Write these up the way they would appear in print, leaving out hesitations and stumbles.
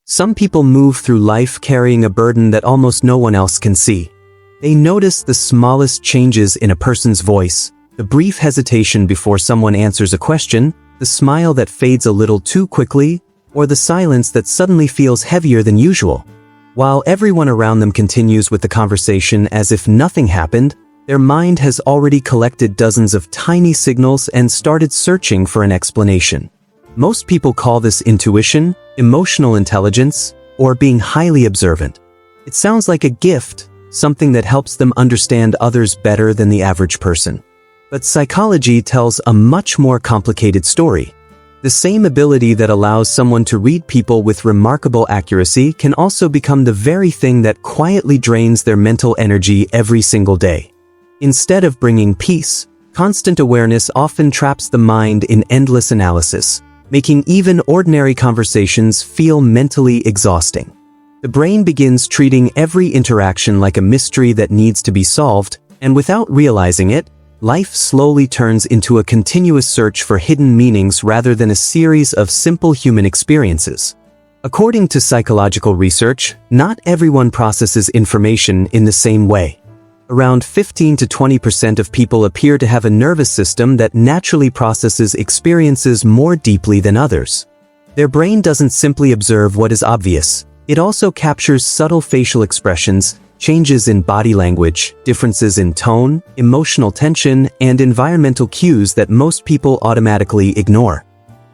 Some people move through life carrying a burden that almost no one else can see. They notice the smallest changes in a person's voice, the brief hesitation before someone answers a question, the smile that fades a little too quickly, or the silence that suddenly feels heavier than usual. While everyone around them continues with the conversation as if nothing happened, their mind has already collected dozens of tiny signals and started searching for an explanation. Most people call this intuition, emotional intelligence, or being highly observant. It sounds like a gift, something that helps them understand others better than the average person. But psychology tells a much more complicated story. The same ability that allows someone to read people with remarkable accuracy can also become the very thing that quietly drains their mental energy every single day. Instead of bringing peace, constant awareness often traps the mind in endless analysis, making even ordinary conversations feel mentally exhausting. The brain begins treating every interaction like a mystery that needs to be solved, and without realizing it, life slowly turns into a continuous search for hidden meanings rather than a series of simple human experiences. According to psychological research, not everyone processes information in the same way. Around 15 to 20% of people appear to have a nervous system that naturally processes experiences more deeply than others. Their brain doesn't simply observe what is obvious. It also captures subtle facial expressions, changes in body language, differences in tone, emotional tension, and environmental cues that most people automatically ignore.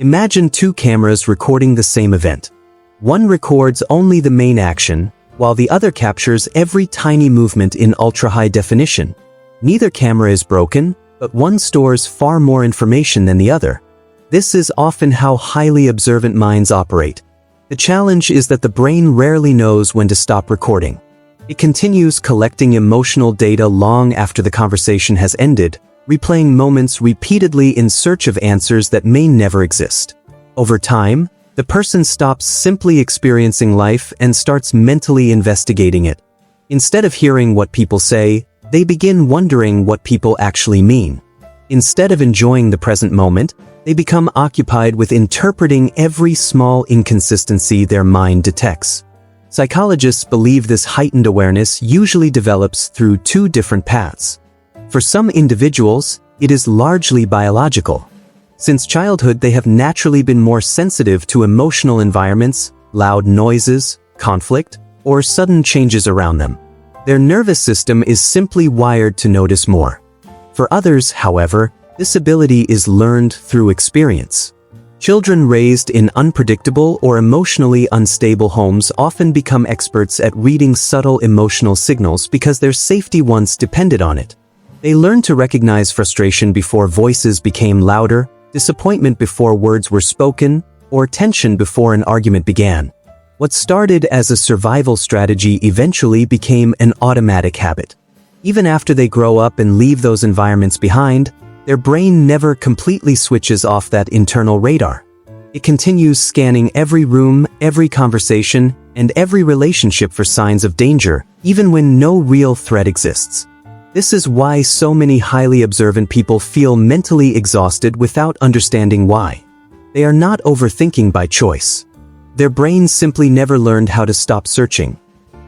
Imagine two cameras recording the same event. One records only the main action, while the other captures every tiny movement in ultra-high definition. Neither camera is broken, but one stores far more information than the other. This is often how highly observant minds operate. The challenge is that the brain rarely knows when to stop recording. It continues collecting emotional data long after the conversation has ended, replaying moments repeatedly in search of answers that may never exist. Over time, the person stops simply experiencing life and starts mentally investigating it. Instead of hearing what people say, they begin wondering what people actually mean. Instead of enjoying the present moment, they become occupied with interpreting every small inconsistency their mind detects. Psychologists believe this heightened awareness usually develops through two different paths. For some individuals, it is largely biological. Since childhood, they have naturally been more sensitive to emotional environments, loud noises, conflict, or sudden changes around them. Their nervous system is simply wired to notice more. For others, however, this ability is learned through experience. Children raised in unpredictable or emotionally unstable homes often become experts at reading subtle emotional signals because their safety once depended on it. They learned to recognize frustration before voices became louder, disappointment before words were spoken, or tension before an argument began. What started as a survival strategy eventually became an automatic habit. Even after they grow up and leave those environments behind, their brain never completely switches off that internal radar. It continues scanning every room, every conversation, and every relationship for signs of danger, even when no real threat exists. This is why so many highly observant people feel mentally exhausted without understanding why. They are not overthinking by choice. Their brains simply never learned how to stop searching.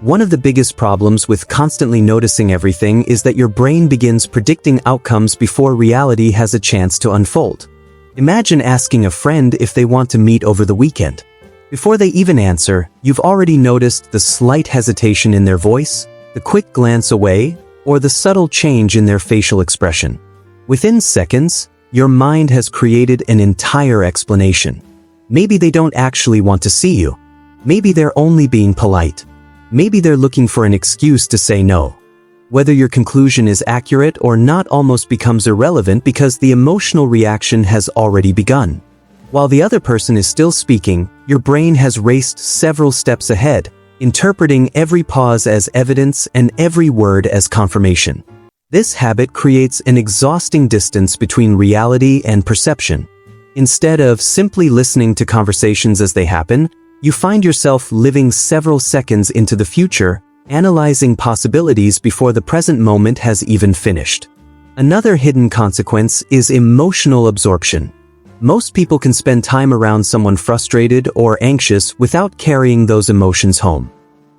One of the biggest problems with constantly noticing everything is that your brain begins predicting outcomes before reality has a chance to unfold. Imagine asking a friend if they want to meet over the weekend. Before they even answer, you've already noticed the slight hesitation in their voice, the quick glance away, or the subtle change in their facial expression. Within seconds, your mind has created an entire explanation. Maybe they don't actually want to see you. Maybe they're only being polite. Maybe they're looking for an excuse to say no. Whether your conclusion is accurate or not almost becomes irrelevant because the emotional reaction has already begun. While the other person is still speaking, your brain has raced several steps ahead, interpreting every pause as evidence and every word as confirmation. This habit creates an exhausting distance between reality and perception. Instead of simply listening to conversations as they happen, you find yourself living several seconds into the future, analyzing possibilities before the present moment has even finished. Another hidden consequence is emotional absorption. Most people can spend time around someone frustrated or anxious without carrying those emotions home.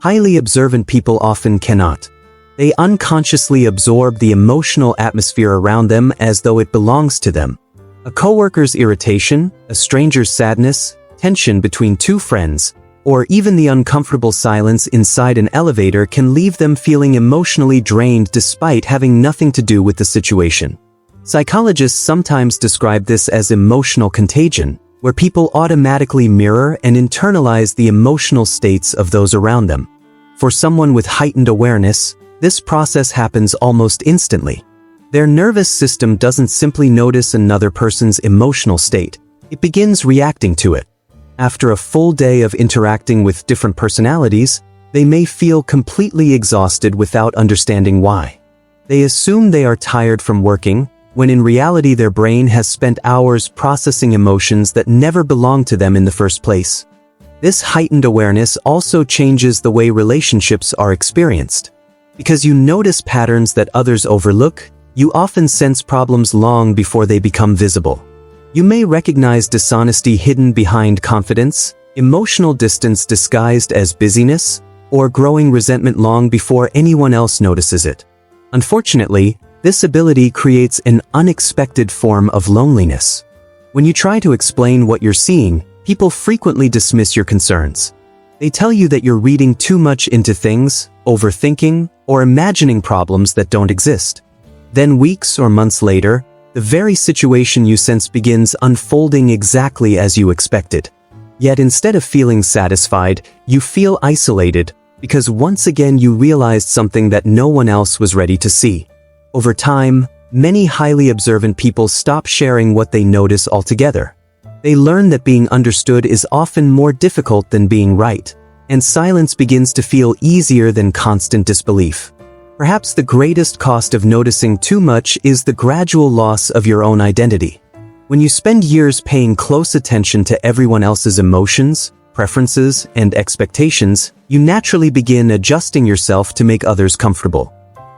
Highly observant people often cannot. They unconsciously absorb the emotional atmosphere around them as though it belongs to them. A coworker's irritation, a stranger's sadness, tension between two friends, or even the uncomfortable silence inside an elevator can leave them feeling emotionally drained despite having nothing to do with the situation. Psychologists sometimes describe this as emotional contagion, where people automatically mirror and internalize the emotional states of those around them. For someone with heightened awareness, this process happens almost instantly. Their nervous system doesn't simply notice another person's emotional state, it begins reacting to it. After a full day of interacting with different personalities, they may feel completely exhausted without understanding why. They assume they are tired from working, when in reality their brain has spent hours processing emotions that never belonged to them in the first place. This heightened awareness also changes the way relationships are experienced. Because you notice patterns that others overlook, you often sense problems long before they become visible. You may recognize dishonesty hidden behind confidence, emotional distance disguised as busyness, or growing resentment long before anyone else notices it. Unfortunately, this ability creates an unexpected form of loneliness. When you try to explain what you're seeing, people frequently dismiss your concerns. They tell you that you're reading too much into things, overthinking, or imagining problems that don't exist. Then weeks or months later, the very situation you sense begins unfolding exactly as you expected. Yet instead of feeling satisfied, you feel isolated because once again you realized something that no one else was ready to see. Over time, many highly observant people stop sharing what they notice altogether. They learn that being understood is often more difficult than being right, and silence begins to feel easier than constant disbelief. Perhaps the greatest cost of noticing too much is the gradual loss of your own identity. When you spend years paying close attention to everyone else's emotions, preferences, and expectations, you naturally begin adjusting yourself to make others comfortable.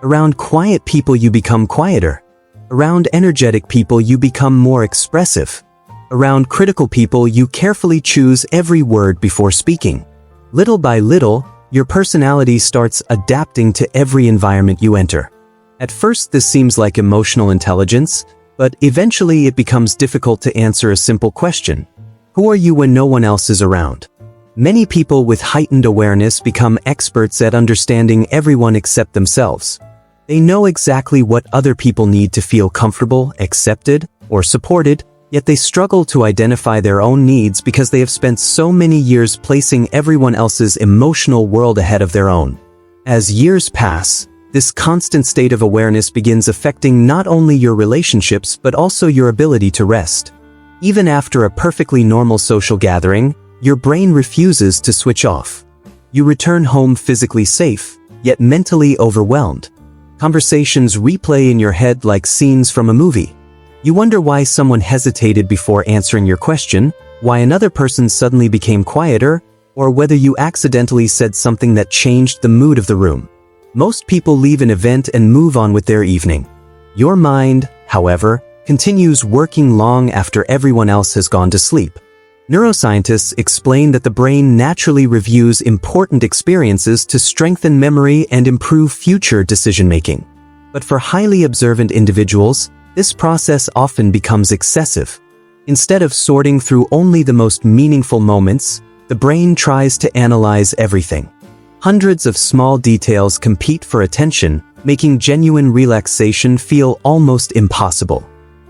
Around quiet people you become quieter. Around energetic people you become more expressive. Around critical people you carefully choose every word before speaking. Little by little, your personality starts adapting to every environment you enter. At first this seems like emotional intelligence, but eventually it becomes difficult to answer a simple question. Who are you when no one else is around? Many people with heightened awareness become experts at understanding everyone except themselves. They know exactly what other people need to feel comfortable, accepted, or supported, yet they struggle to identify their own needs because they have spent so many years placing everyone else's emotional world ahead of their own. As years pass, this constant state of awareness begins affecting not only your relationships but also your ability to rest. Even after a perfectly normal social gathering, your brain refuses to switch off. You return home physically safe, yet mentally overwhelmed. Conversations replay in your head like scenes from a movie. You wonder why someone hesitated before answering your question, why another person suddenly became quieter, or whether you accidentally said something that changed the mood of the room. Most people leave an event and move on with their evening. Your mind, however, continues working long after everyone else has gone to sleep. Neuroscientists explain that the brain naturally reviews important experiences to strengthen memory and improve future decision-making. But for highly observant individuals, this process often becomes excessive. Instead of sorting through only the most meaningful moments, the brain tries to analyze everything. Hundreds of small details compete for attention, making genuine relaxation feel almost impossible.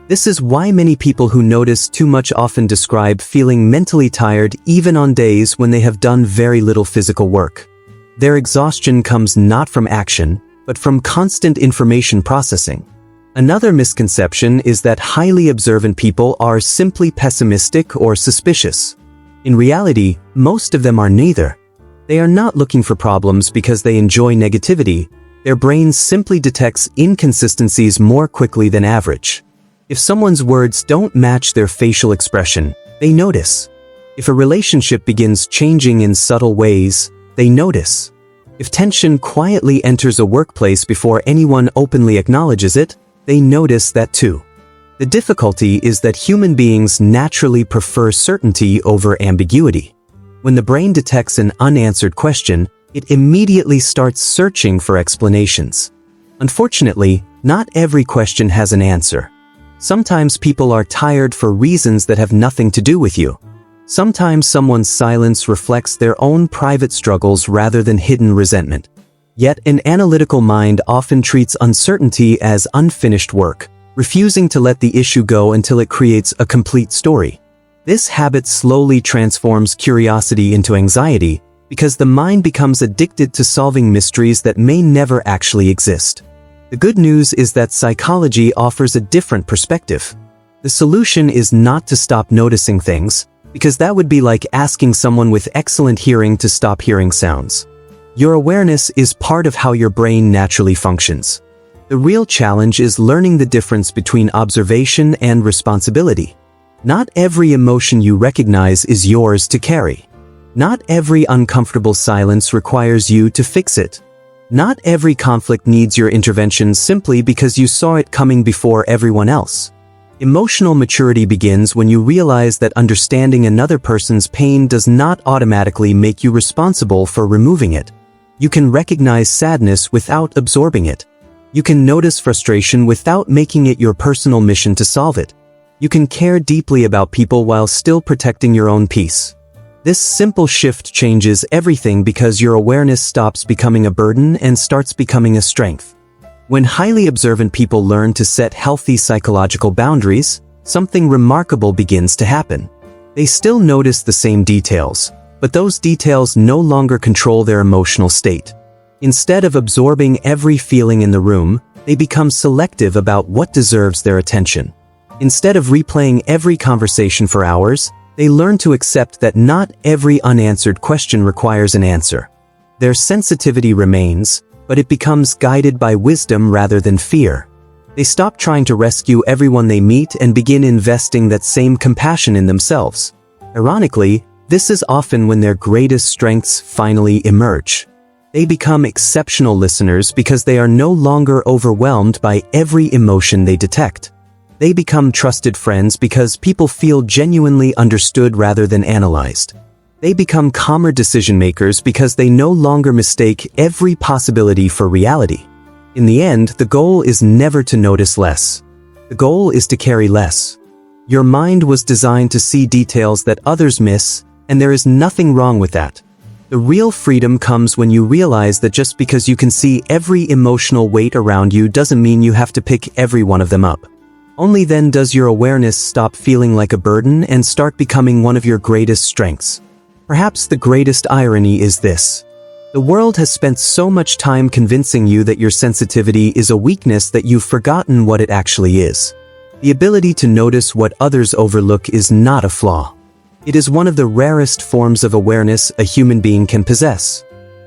This is why many people who notice too much often describe feeling mentally tired even on days when they have done very little physical work. Their exhaustion comes not from action, but from constant information processing. Another misconception is that highly observant people are simply pessimistic or suspicious. In reality, most of them are neither. They are not looking for problems because they enjoy negativity. Their brains simply detects inconsistencies more quickly than average. If someone's words don't match their facial expression, they notice. If a relationship begins changing in subtle ways, they notice. If tension quietly enters a workplace before anyone openly acknowledges it, they notice that too. The difficulty is that human beings naturally prefer certainty over ambiguity. When the brain detects an unanswered question, it immediately starts searching for explanations. Unfortunately, not every question has an answer. Sometimes people are tired for reasons that have nothing to do with you. Sometimes someone's silence reflects their own private struggles rather than hidden resentment. Yet an analytical mind often treats uncertainty as unfinished work, refusing to let the issue go until it creates a complete story. This habit slowly transforms curiosity into anxiety because the mind becomes addicted to solving mysteries that may never actually exist. The good news is that psychology offers a different perspective. The solution is not to stop noticing things, because that would be like asking someone with excellent hearing to stop hearing sounds. Your awareness is part of how your brain naturally functions. The real challenge is learning the difference between observation and responsibility. Not every emotion you recognize is yours to carry. Not every uncomfortable silence requires you to fix it. Not every conflict needs your intervention simply because you saw it coming before everyone else. Emotional maturity begins when you realize that understanding another person's pain does not automatically make you responsible for removing it. You can recognize sadness without absorbing it. You can notice frustration without making it your personal mission to solve it. You can care deeply about people while still protecting your own peace. This simple shift changes everything because your awareness stops becoming a burden and starts becoming a strength. When highly observant people learn to set healthy psychological boundaries, something remarkable begins to happen. They still notice the same details, but those details no longer control their emotional state. Instead of absorbing every feeling in the room, they become selective about what deserves their attention. Instead of replaying every conversation for hours, they learn to accept that not every unanswered question requires an answer. Their sensitivity remains, but it becomes guided by wisdom rather than fear. They stop trying to rescue everyone they meet and begin investing that same compassion in themselves. Ironically, this is often when their greatest strengths finally emerge. They become exceptional listeners because they are no longer overwhelmed by every emotion they detect. They become trusted friends because people feel genuinely understood rather than analyzed. They become calmer decision makers because they no longer mistake every possibility for reality. In the end, the goal is never to notice less. The goal is to carry less. Your mind was designed to see details that others miss, and there is nothing wrong with that. The real freedom comes when you realize that just because you can see every emotional weight around you doesn't mean you have to pick every one of them up. Only then does your awareness stop feeling like a burden and start becoming one of your greatest strengths. Perhaps the greatest irony is this. The world has spent so much time convincing you that your sensitivity is a weakness that you've forgotten what it actually is. The ability to notice what others overlook is not a flaw. It is one of the rarest forms of awareness a human being can possess.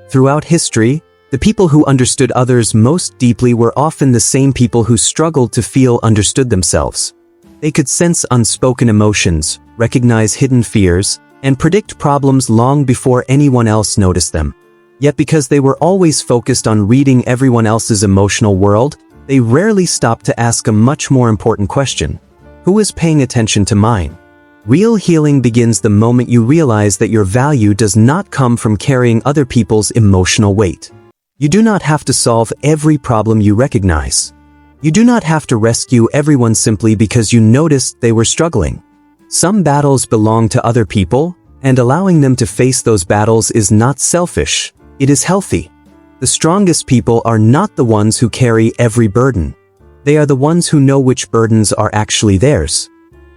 Throughout history, the people who understood others most deeply were often the same people who struggled to feel understood themselves. They could sense unspoken emotions, recognize hidden fears, and predict problems long before anyone else noticed them. Yet because they were always focused on reading everyone else's emotional world, they rarely stopped to ask a much more important question. Who is paying attention to mine? Real healing begins the moment you realize that your value does not come from carrying other people's emotional weight. You do not have to solve every problem you recognize. You do not have to rescue everyone simply because you noticed they were struggling. Some battles belong to other people, and allowing them to face those battles is not selfish, it is healthy. The strongest people are not the ones who carry every burden. They are the ones who know which burdens are actually theirs.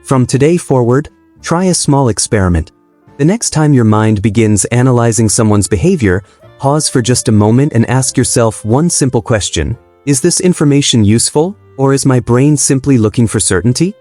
From today forward, try a small experiment. The next time your mind begins analyzing someone's behavior, pause for just a moment and ask yourself one simple question. Is this information useful, or is my brain simply looking for certainty?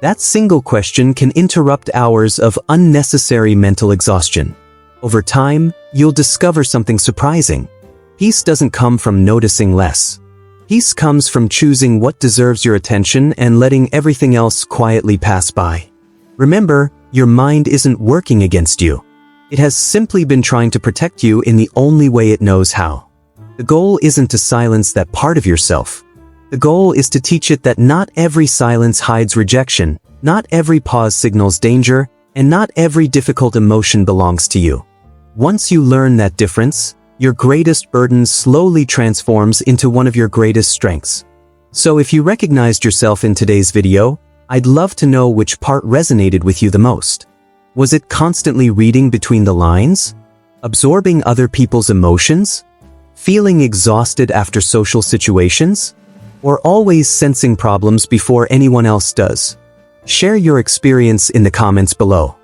That single question can interrupt hours of unnecessary mental exhaustion. Over time, you'll discover something surprising. Peace doesn't come from noticing less. Peace comes from choosing what deserves your attention and letting everything else quietly pass by. Remember, your mind isn't working against you. It has simply been trying to protect you in the only way it knows how. The goal isn't to silence that part of yourself. The goal is to teach it that not every silence hides rejection, not every pause signals danger, and not every difficult emotion belongs to you. Once you learn that difference, your greatest burden slowly transforms into one of your greatest strengths. So if you recognized yourself in today's video, I'd love to know which part resonated with you the most. Was it constantly reading between the lines? Absorbing other people's emotions? Feeling exhausted after social situations? Or always sensing problems before anyone else does? Share your experience in the comments below.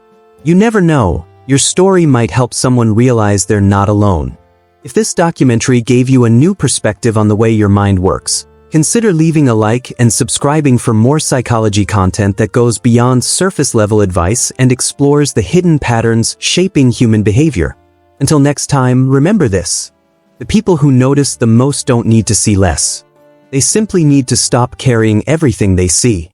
You never know, your story might help someone realize they're not alone. If this documentary gave you a new perspective on the way your mind works, consider leaving a like and subscribing for more psychology content that goes beyond surface-level advice and explores the hidden patterns shaping human behavior. Until next time, remember this: the people who notice the most don't need to see less. They simply need to stop carrying everything they see.